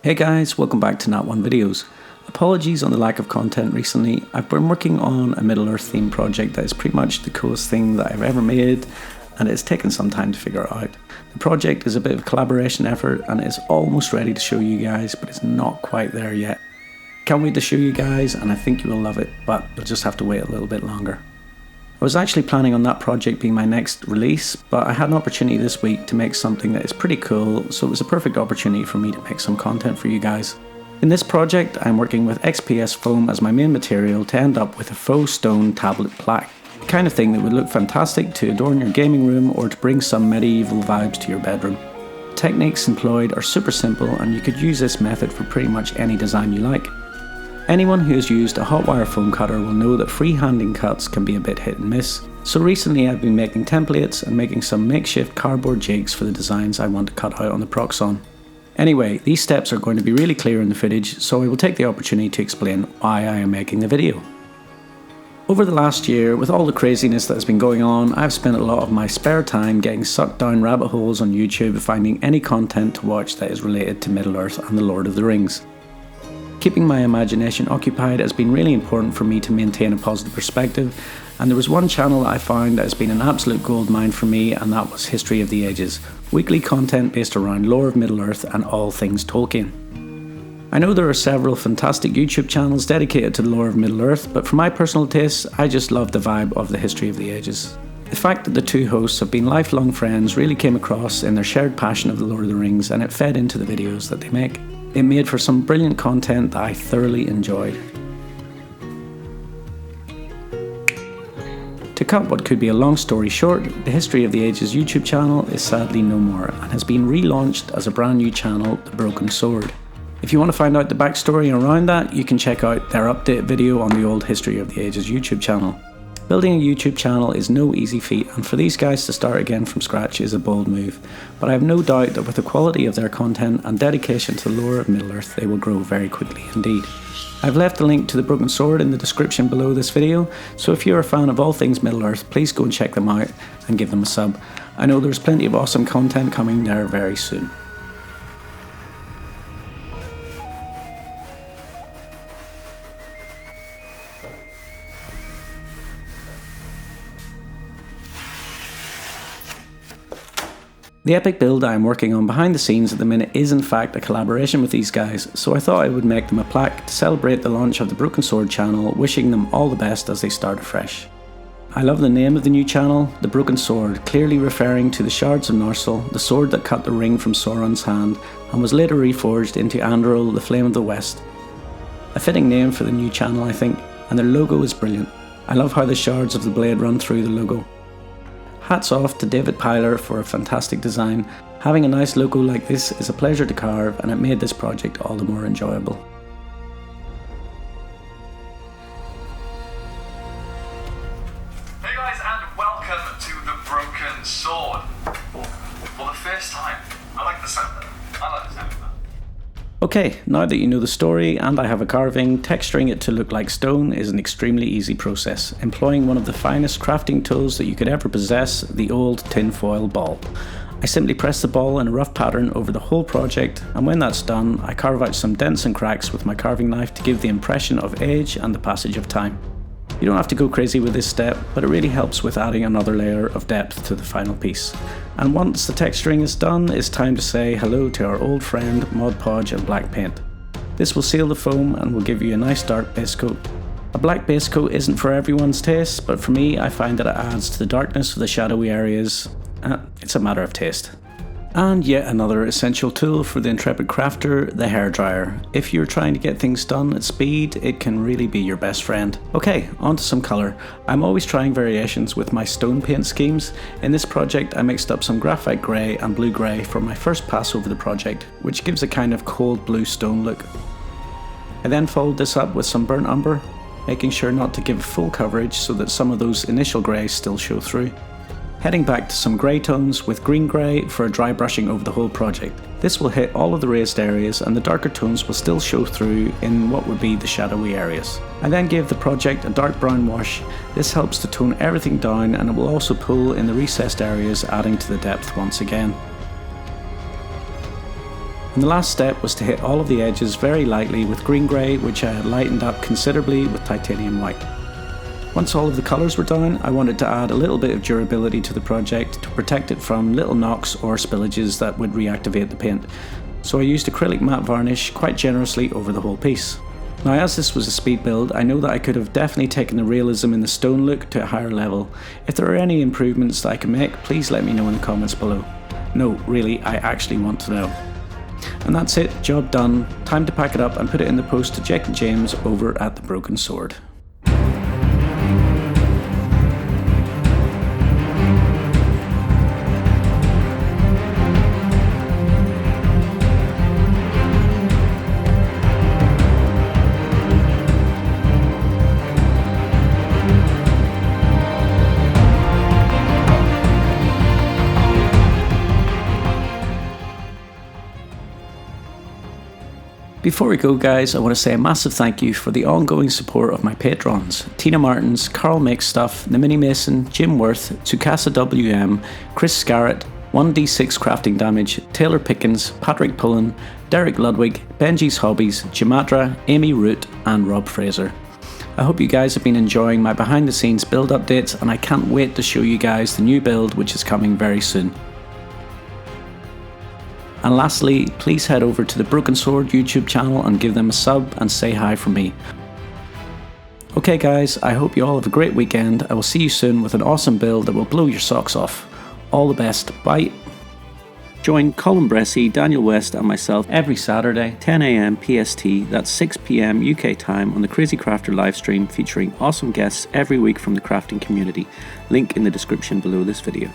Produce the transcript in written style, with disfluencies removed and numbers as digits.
Hey guys, welcome back to Nat 1 Videos. Apologies on the lack of content recently. I've been working on a Middle-earth theme project that is pretty much the coolest thing that I've ever made, and it's taken some time to figure it out. The project is a bit of a collaboration effort and it's almost ready to show you guys, but it's not quite there yet. Can't wait to show you guys, and I think you will love it, but you'll just have to wait a little bit longer. I was actually planning on that project being my next release, but I had an opportunity this week to make something that is pretty cool, so it was a perfect opportunity for me to make some content for you guys. In this project, I'm working with XPS foam as my main material to end up with a faux stone tablet plaque. The kind of thing that would look fantastic to adorn your gaming room or to bring some medieval vibes to your bedroom. The techniques employed are super simple, and you could use this method for pretty much any design you like. Anyone who has used a hot wire foam cutter will know that freehanding cuts can be a bit hit and miss, so recently I've been making templates and making some makeshift cardboard jigs for the designs I want to cut out on the Proxon. Anyway, these steps are going to be really clear in the footage, so I will take the opportunity to explain why I am making the video. Over the last year, with all the craziness that has been going on, I've spent a lot of my spare time getting sucked down rabbit holes on YouTube finding any content to watch that is related to Middle-earth and the Lord of the Rings. Keeping my imagination occupied has been really important for me to maintain a positive perspective, and there was one channel that I found that has been an absolute goldmine for me, and that was History of the Ages, weekly content based around lore of Middle-earth and all things Tolkien. I know there are several fantastic YouTube channels dedicated to the lore of Middle-earth, but for my personal tastes, I just love the vibe of the History of the Ages. The fact that the two hosts have been lifelong friends really came across in their shared passion of the Lord of the Rings, and it fed into the videos that they make. It made for some brilliant content that I thoroughly enjoyed. To cut what could be a long story short, the History of the Ages YouTube channel is sadly no more and has been relaunched as a brand new channel, The Broken Sword. If you want to find out the backstory around that, you can check out their update video on the old History of the Ages YouTube channel. Building a YouTube channel is no easy feat, and for these guys to start again from scratch is a bold move, but I have no doubt that with the quality of their content and dedication to the lore of Middle-earth, they will grow very quickly indeed. I've left a link to The Broken Sword in the description below this video, so if you're a fan of all things Middle-earth, please go and check them out and give them a sub. I know there's plenty of awesome content coming there very soon. The epic build I am working on behind the scenes at the minute is in fact a collaboration with these guys, so I thought I would make them a plaque to celebrate the launch of the Broken Sword channel, wishing them all the best as they start afresh. I love the name of the new channel, The Broken Sword, clearly referring to the shards of Norsel, the sword that cut the ring from Sauron's hand and was later reforged into Andoril, the Flame of the West. A fitting name for the new channel, I think, and their logo is brilliant. I love how the shards of the blade run through the logo. Hats off to David Pyler for a fantastic design. Having a nice logo like this is a pleasure to carve, and it made this project all the more enjoyable. Hey guys, and welcome to The Broken Sword. For the first time. I like the sound of that. I like the sound of that. Okay, now that you know the story and I have a carving, texturing it to look like stone is an extremely easy process, employing one of the finest crafting tools that you could ever possess, the old tinfoil ball. I simply press the ball in a rough pattern over the whole project, and when that's done, I carve out some dents and cracks with my carving knife to give the impression of age and the passage of time. You don't have to go crazy with this step, but it really helps with adding another layer of depth to the final piece. And once the texturing is done, it's time to say hello to our old friend Mod Podge and black paint. This will seal the foam and will give you a nice dark base coat. A black base coat isn't for everyone's taste, but for me I find that it adds to the darkness of the shadowy areas. It's a matter of taste. And yet another essential tool for the intrepid crafter, the hairdryer. If you're trying to get things done at speed, it can really be your best friend. Okay, on to some colour. I'm always trying variations with my stone paint schemes. In this project I mixed up some graphite grey and blue grey for my first pass over the project, which gives a kind of cold blue stone look. I then followed this up with some burnt umber, making sure not to give full coverage so that some of those initial greys still show through. Heading back to some grey tones with green grey for a dry brushing over the whole project. This will hit all of the raised areas and the darker tones will still show through in what would be the shadowy areas. I then gave the project a dark brown wash. This helps to tone everything down, and it will also pull in the recessed areas, adding to the depth once again. And the last step was to hit all of the edges very lightly with green grey, which I had lightened up considerably with titanium white. Once all of the colours were done, I wanted to add a little bit of durability to the project to protect it from little knocks or spillages that would reactivate the paint. So I used acrylic matte varnish quite generously over the whole piece. Now, as this was a speed build, I know that I could have definitely taken the realism in the stone look to a higher level. If there are any improvements that I can make, please let me know in the comments below. No, really, I actually want to know. And that's it, job done. Time to pack it up and put it in the post to Jake and James over at the Broken Sword. Before we go guys, I want to say a massive thank you for the ongoing support of my patrons. Tina Martins, Carl Makes Stuff, The Mini Mason, Jim Worth, Tsukasa WM, Chris Scarrett, 1d6 Crafting Damage, Taylor Pickens, Patrick Pullen, Derek Ludwig, Benji's Hobbies, Jamatra, Amy Root and Rob Fraser. I hope you guys have been enjoying my behind the scenes build updates and I can't wait to show you guys the new build which is coming very soon. And lastly, please head over to the Broken Sword YouTube channel and give them a sub and say hi from me. Okay guys, I hope you all have a great weekend. I will see you soon with an awesome build that will blow your socks off. All the best, bye! Join Colin Bressy, Daniel West and myself every Saturday, 10 AM PST, that's 6 PM UK time on the Crazy Crafter livestream featuring awesome guests every week from the crafting community. Link in the description below this video.